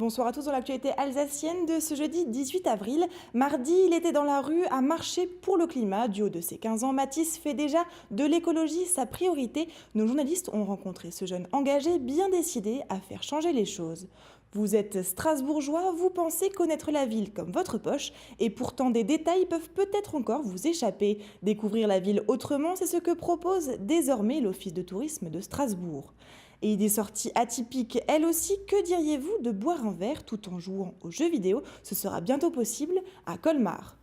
Bonsoir à tous dans l'actualité alsacienne de ce jeudi 18 avril. Mardi, il était dans la rue à marcher pour le climat. Du haut de ses 15 ans, Mathis fait déjà de l'écologie sa priorité. Nos journalistes ont rencontré ce jeune engagé bien décidé à faire changer les choses. Vous êtes strasbourgeois, vous pensez connaître la ville comme votre poche et pourtant des détails peuvent peut-être encore vous échapper. Découvrir la ville autrement, c'est ce que propose désormais l'Office de tourisme de Strasbourg. Et des sorties atypiques, elles aussi, que diriez-vous de boire un verre tout en jouant aux jeux vidéo? Ce sera bientôt possible à Colmar.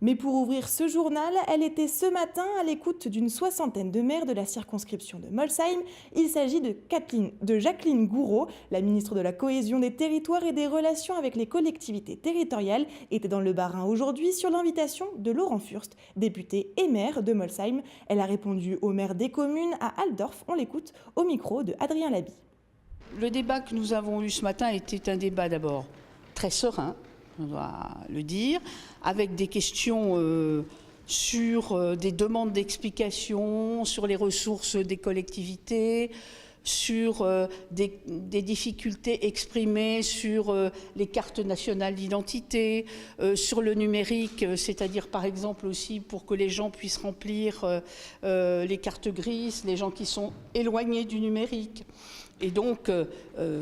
Mais pour ouvrir ce journal, elle était ce matin à l'écoute d'une soixantaine de maires de la circonscription de Molsheim. Il s'agit de Jacqueline Gouraud, la ministre de la Cohésion des territoires et des relations avec les collectivités territoriales, était dans le Bas-Rhin aujourd'hui sur l'invitation de Laurent Fürst, député et maire de Molsheim. Elle a répondu au maire des communes à Altdorf. On l'écoute au micro de Adrien Laby. Le débat que nous avons eu ce matin était un débat d'abord très serein, on doit le dire, avec des questions sur des demandes d'explications, sur les ressources des collectivités, sur des difficultés exprimées sur les cartes nationales d'identité, sur le numérique, c'est-à-dire par exemple aussi pour que les gens puissent remplir les cartes grises, les gens qui sont éloignés du numérique. Et donc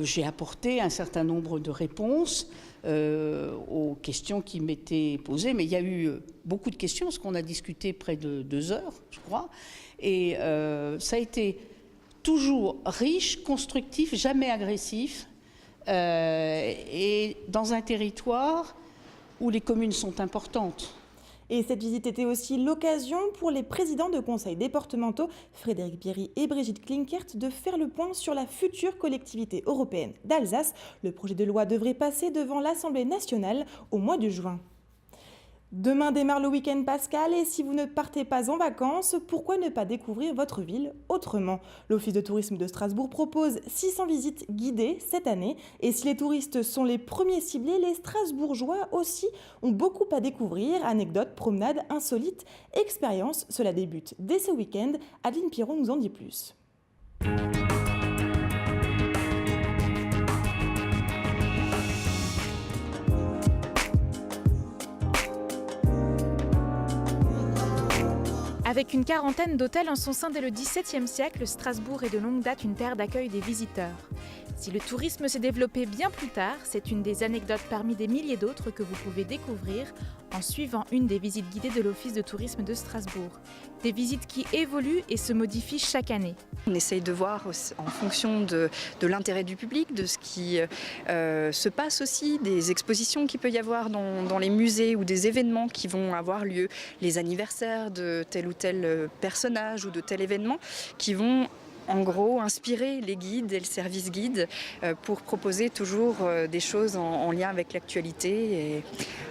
j'ai apporté un certain nombre de réponses aux questions qui m'étaient posées, mais il y a eu beaucoup de questions, parce qu'on a discuté près de 2 heures, je crois, et ça a été toujours riche, constructif, jamais agressif, et dans un territoire où les communes sont importantes. Et cette visite était aussi l'occasion pour les présidents de conseils départementaux, Frédéric Bierry et Brigitte Klinkert, de faire le point sur la future collectivité européenne d'Alsace. Le projet de loi devrait passer devant l'Assemblée nationale au mois de juin. Demain démarre le week-end pascal et si vous ne partez pas en vacances, pourquoi ne pas découvrir votre ville autrement? L'Office de tourisme de Strasbourg propose 600 visites guidées cette année et si les touristes sont les premiers ciblés, les Strasbourgeois aussi ont beaucoup à découvrir. Anecdotes, promenades, insolites, expériences, cela débute dès ce week-end. Adeline Piron nous en dit plus. Avec une quarantaine d'hôtels en son sein dès le XVIIe siècle, Strasbourg est de longue date une terre d'accueil des visiteurs. Si le tourisme s'est développé bien plus tard, c'est une des anecdotes parmi des milliers d'autres que vous pouvez découvrir en suivant une des visites guidées de l'Office de tourisme de Strasbourg. Des visites qui évoluent et se modifient chaque année. On essaye de voir en fonction de l'intérêt du public, de ce qui se passe aussi, des expositions qu'il peut y avoir dans les musées ou des événements qui vont avoir lieu, les anniversaires de tel ou tel personnage ou de tel événement qui vont en gros inspirer les guides et le service guide pour proposer toujours des choses en lien avec l'actualité et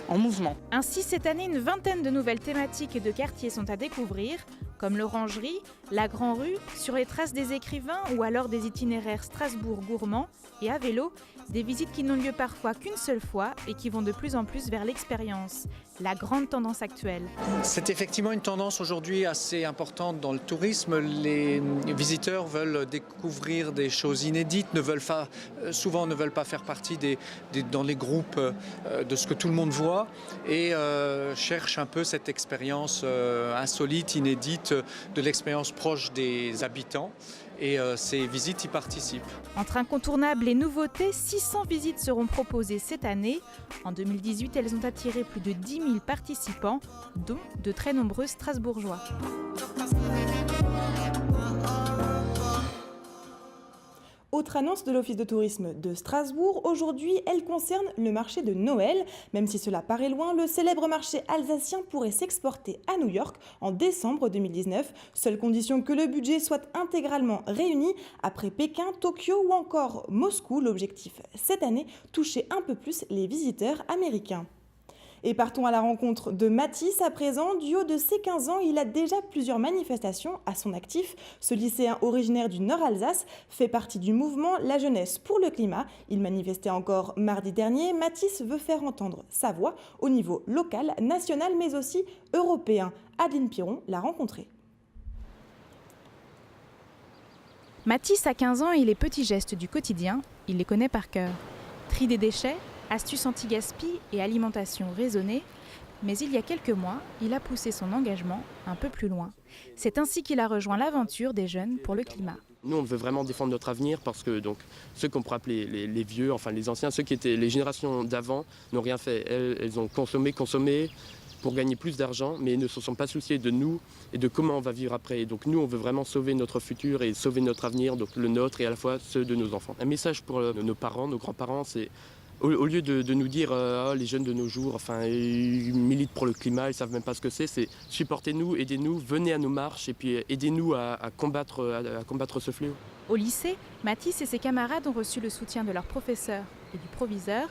en mouvement. Ainsi, cette année, une vingtaine de nouvelles thématiques et de quartiers sont à découvrir, comme l'Orangerie, la Grand Rue, sur les traces des écrivains ou alors des itinéraires Strasbourg gourmands et à vélo, des visites qui n'ont lieu parfois qu'une seule fois et qui vont de plus en plus vers l'expérience, la grande tendance actuelle. C'est effectivement une tendance aujourd'hui assez importante dans le tourisme. Les visiteurs veulent découvrir des choses inédites, souvent ne veulent pas faire partie dans les groupes de ce que tout le monde voit et cherchent un peu cette expérience insolite, inédite, de l'expérience proche des habitants. Et ces visites y participent. Entre incontournables et nouveautés, 600 visites seront proposées cette année. En 2018, elles ont attiré plus de 10 000 participants, dont de très nombreux Strasbourgeois. Autre annonce de l'Office de tourisme de Strasbourg, aujourd'hui elle concerne le marché de Noël. Même si cela paraît loin, le célèbre marché alsacien pourrait s'exporter à New York en décembre 2019. Seule condition que le budget soit intégralement réuni. Après Pékin, Tokyo ou encore Moscou, l'objectif cette année, toucher un peu plus les visiteurs américains. Et partons à la rencontre de Mathis à présent. Du haut de ses 15 ans, il a déjà plusieurs manifestations à son actif. Ce lycéen originaire du Nord-Alsace fait partie du mouvement La Jeunesse pour le climat. Il manifestait encore mardi dernier. Mathis veut faire entendre sa voix au niveau local, national, mais aussi européen. Adeline Piron l'a rencontré. Mathis a 15 ans et les petits gestes du quotidien, il les connaît par cœur. Tri des déchets, astuces anti-gaspi et alimentation raisonnée. Mais il y a quelques mois, il a poussé son engagement un peu plus loin. C'est ainsi qu'il a rejoint l'aventure des jeunes pour le climat. Nous, on veut vraiment défendre notre avenir parce que donc, ceux qu'on pourrait appeler les vieux, enfin les anciens, ceux qui étaient les générations d'avant, n'ont rien fait. Elles ont consommé pour gagner plus d'argent, mais ne se sont pas souciées de nous et de comment on va vivre après. Et donc nous, on veut vraiment sauver notre futur et sauver notre avenir, donc le nôtre et à la fois ceux de nos enfants. Un message pour nos parents, nos grands-parents, c'est au lieu de nous dire oh, les jeunes de nos jours, enfin, ils militent pour le climat, ils ne savent même pas ce que c'est supportez-nous, aidez-nous, venez à nos marches et puis aidez-nous à combattre ce fléau. Au lycée, Mathis et ses camarades ont reçu le soutien de leurs professeurs et du proviseur.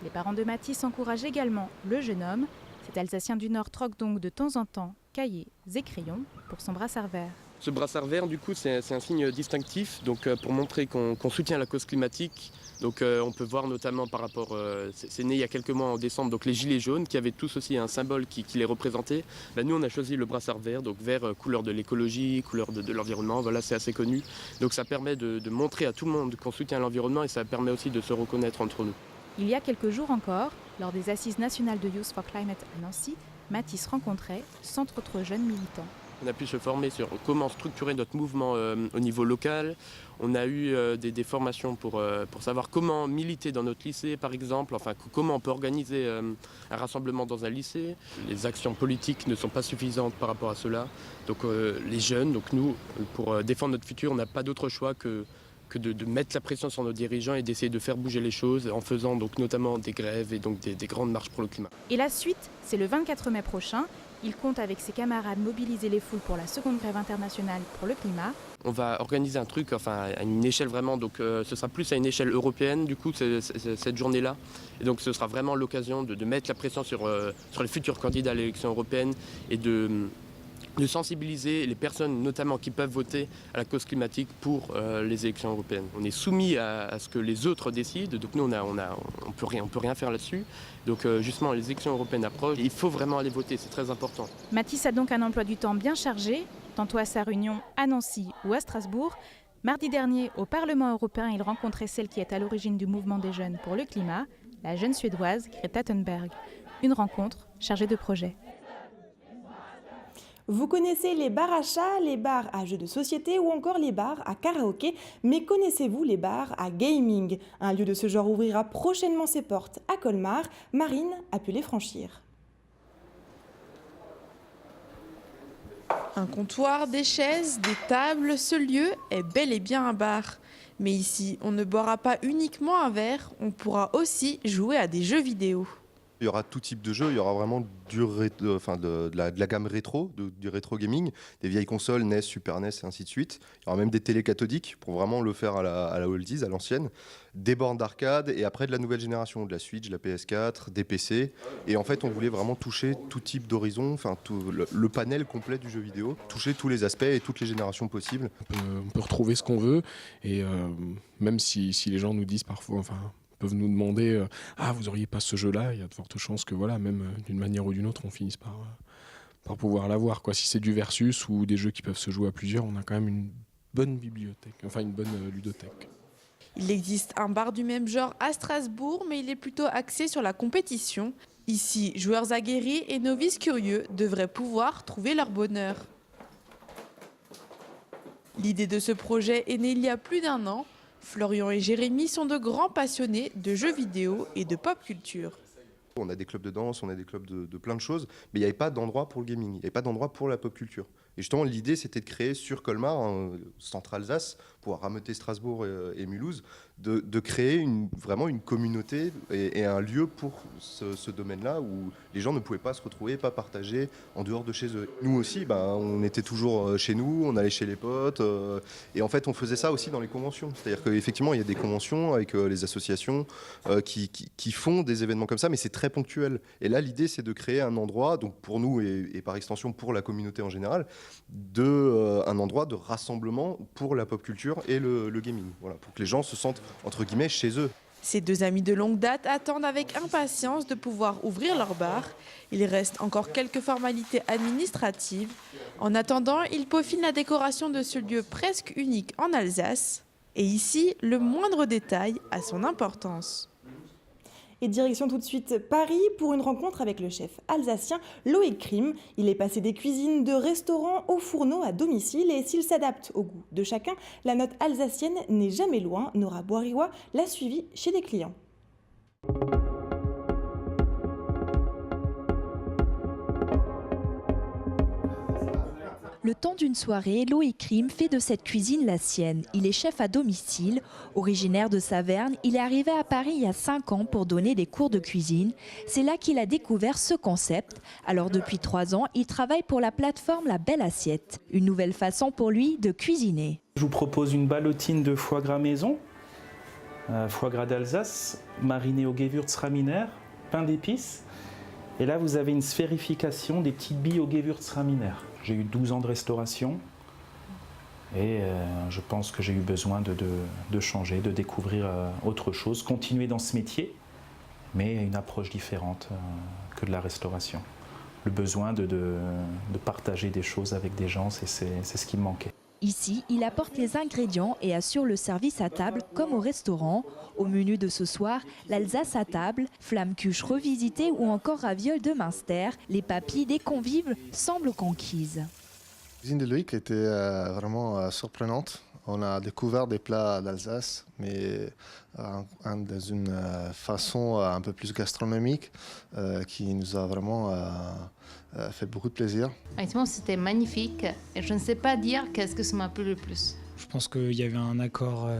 Les parents de Mathis encouragent également le jeune homme. Cet Alsacien du Nord troque donc de temps en temps cahiers et crayons pour son brassard vert. Ce brassard vert, du coup, c'est un signe distinctif donc, pour montrer qu'on soutient la cause climatique. Donc, on peut voir notamment par rapport, c'est né il y a quelques mois en décembre, donc les gilets jaunes qui avaient tous aussi un symbole qui les représentait. Ben, nous, on a choisi le brassard vert, donc vert couleur de l'écologie, couleur de l'environnement, voilà, c'est assez connu. Donc ça permet de montrer à tout le monde qu'on soutient l'environnement et ça permet aussi de se reconnaître entre nous. Il y a quelques jours encore, lors des Assises nationales de Youth for Climate à Nancy, Mathis rencontrait 100 autres jeunes militants. On a pu se former sur comment structurer notre mouvement au niveau local. On a eu des formations pour savoir comment militer dans notre lycée, par exemple, enfin comment on peut organiser un rassemblement dans un lycée. Les actions politiques ne sont pas suffisantes par rapport à cela. Donc les jeunes, donc nous, pour défendre notre futur, on n'a pas d'autre choix que de mettre la pression sur nos dirigeants et d'essayer de faire bouger les choses en faisant donc notamment des grèves et donc des grandes marches pour le climat. Et la suite, c'est le 24 mai prochain. Il compte avec ses camarades mobiliser les foules pour la seconde grève internationale pour le climat. On va organiser un truc enfin, à une échelle vraiment, donc ce sera plus à une échelle européenne du coup cette journée-là. Et donc ce sera vraiment l'occasion de mettre la pression sur les futurs candidats à l'élection européenne et de sensibiliser les personnes notamment qui peuvent voter à la cause climatique pour les élections européennes. On est soumis à ce que les autres décident, donc nous on peut rien faire là-dessus. Donc justement les élections européennes approchent, il faut vraiment aller voter, c'est très important. Mathis a donc un emploi du temps bien chargé, tantôt à sa réunion à Nancy ou à Strasbourg. Mardi dernier, au Parlement européen, il rencontrait celle qui est à l'origine du mouvement des jeunes pour le climat, la jeune Suédoise Greta Thunberg. Une rencontre chargée de projets. Vous connaissez les bars à chats, les bars à jeux de société ou encore les bars à karaoké, mais connaissez-vous les bars à gaming? Un lieu de ce genre ouvrira prochainement ses portes à Colmar. Marine a pu les franchir. Un comptoir, des chaises, des tables, ce lieu est bel et bien un bar. Mais ici, on ne boira pas uniquement un verre, on pourra aussi jouer à des jeux vidéo. Il y aura tout type de jeux, il y aura vraiment de la gamme rétro, du rétro gaming, des vieilles consoles, NES, Super NES et ainsi de suite. Il y aura même des télés cathodiques pour vraiment le faire à la oldies, à l'ancienne. Des bornes d'arcade et après de la nouvelle génération, de la Switch, de la PS4, des PC. Et en fait, on voulait vraiment toucher tout type d'horizon, enfin tout le panel complet du jeu vidéo, toucher tous les aspects et toutes les générations possibles. On peut retrouver ce qu'on veut et même si les gens nous disent parfois, peuvent nous demander vous auriez pas ce jeu-là, il y a de fortes chances que voilà, même d'une manière ou d'une autre, on finisse par pouvoir l'avoir. Si c'est du versus ou des jeux qui peuvent se jouer à plusieurs, on a quand même une bonne bibliothèque, une bonne ludothèque. Il existe un bar du même genre à Strasbourg, mais il est plutôt axé sur la compétition. Ici, joueurs aguerris et novices curieux devraient pouvoir trouver leur bonheur. L'idée de ce projet est née il y a plus d'1 an. Florian et Jérémy sont de grands passionnés de jeux vidéo et de pop culture. On a des clubs de danse, on a des clubs de plein de choses, mais il n'y avait pas d'endroit pour le gaming, il n'y avait pas d'endroit pour la pop culture. Et justement, l'idée, c'était de créer sur Colmar, centre Alsace, pour rameuter Strasbourg et Mulhouse, de créer vraiment une communauté et un lieu pour ce domaine-là où les gens ne pouvaient pas se retrouver, pas partager en dehors de chez eux. Nous aussi, on était toujours chez nous, on allait chez les potes, et en fait, on faisait ça aussi dans les conventions. C'est-à-dire qu'effectivement, il y a des conventions avec les associations qui font des événements comme ça, mais c'est très ponctuel. Et là, l'idée, c'est de créer un endroit, donc pour nous et par extension pour la communauté en général, un endroit de rassemblement pour la pop culture et le gaming, voilà, pour que les gens se sentent entre guillemets chez eux. Ces deux amis de longue date attendent avec impatience de pouvoir ouvrir leur bar. Il reste encore quelques formalités administratives. En attendant, ils peaufinent la décoration de ce lieu presque unique en Alsace. Et ici, le moindre détail a son importance. Et direction tout de suite Paris pour une rencontre avec le chef alsacien Loïc Krim. Il est passé des cuisines de restaurants au fourneau à domicile et s'il s'adapte au goût de chacun, la note alsacienne n'est jamais loin. Nora Boiriwa l'a suivi chez des clients. Le temps d'une soirée, Loïc Krim fait de cette cuisine la sienne. Il est chef à domicile. Originaire de Saverne, il est arrivé à Paris il y a 5 ans pour donner des cours de cuisine. C'est là qu'il a découvert ce concept. Alors depuis 3 ans, il travaille pour la plateforme La Belle Assiette. Une nouvelle façon pour lui de cuisiner. Je vous propose une ballotine de foie gras maison, foie gras d'Alsace, mariné au Gewürztraminer, pain d'épices. Et là, vous avez une sphérification des petites billes au Gewürztraminer. J'ai eu 12 ans de restauration et je pense que j'ai eu besoin de changer, de découvrir autre chose, continuer dans ce métier, mais une approche différente que de la restauration. Le besoin de partager des choses avec des gens, c'est ce qui me manquait. Ici, il apporte les ingrédients et assure le service à table comme au restaurant. Au menu de ce soir, l'Alsace à table, flamme-cuche revisitée ou encore ravioles de Münster. Les papilles des convives semblent conquises. La cuisine de Loïc était vraiment surprenante. On a découvert des plats d'Alsace, mais dans une façon un peu plus gastronomique qui nous a vraiment fait beaucoup de plaisir. Honnêtement, c'était magnifique et je ne sais pas dire qu'est-ce que ça m'a plu le plus. Je pense qu'il y avait un accord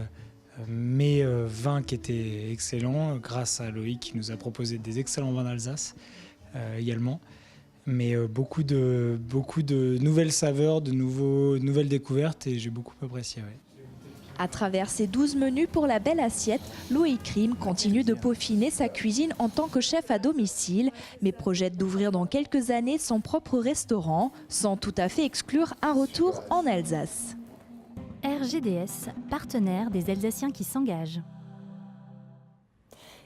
mets-vin qui était excellent grâce à Loïc qui nous a proposé des excellents vins d'Alsace également. Mais beaucoup de nouvelles saveurs, de nouvelles découvertes et j'ai beaucoup apprécié. Ouais. À travers ses 12 menus pour La Belle Assiette, Loïc Krim continue de peaufiner sa cuisine en tant que chef à domicile, mais projette d'ouvrir dans quelques années son propre restaurant, sans tout à fait exclure un retour en Alsace. RGDS, partenaire des Alsaciens qui s'engagent.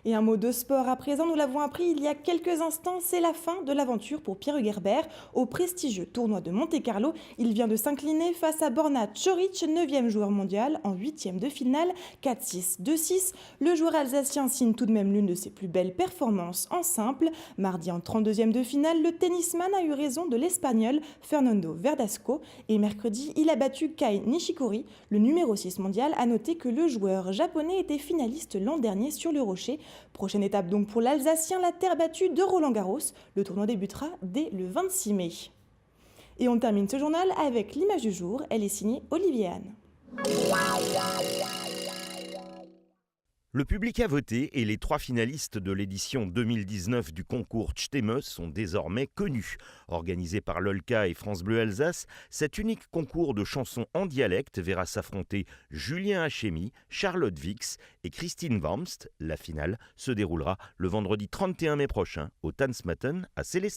Et un mot de sport à présent, nous l'avons appris il y a quelques instants, c'est la fin de l'aventure pour Pierre Hugerbert au prestigieux tournoi de Monte-Carlo. Il vient de s'incliner face à Borna Ćorić, 9e joueur mondial, en 8e de finale, 4-6, 2-6. Le joueur alsacien signe tout de même l'une de ses plus belles performances en simple. Mardi en 32e de finale, le tennisman a eu raison de l'Espagnol Fernando Verdasco. Et mercredi, il a battu Kei Nishikori, le numéro 6 mondial. A noter que le joueur japonais était finaliste l'an dernier sur le rocher. Prochaine étape donc pour l'Alsacien, la terre battue de Roland-Garros. Le tournoi débutera dès le 26 mai. Et on termine ce journal avec l'image du jour. Elle est signée Olivier Anne. Le public a voté et les 3 finalistes de l'édition 2019 du concours Chteme sont désormais connus. Organisé par l'Olka et France Bleu Alsace, cet unique concours de chansons en dialecte verra s'affronter Julien Hachemi, Charlotte Vix et Christine Wormst. La finale se déroulera le vendredi 31 mai prochain au Tanzmatten à Célestat.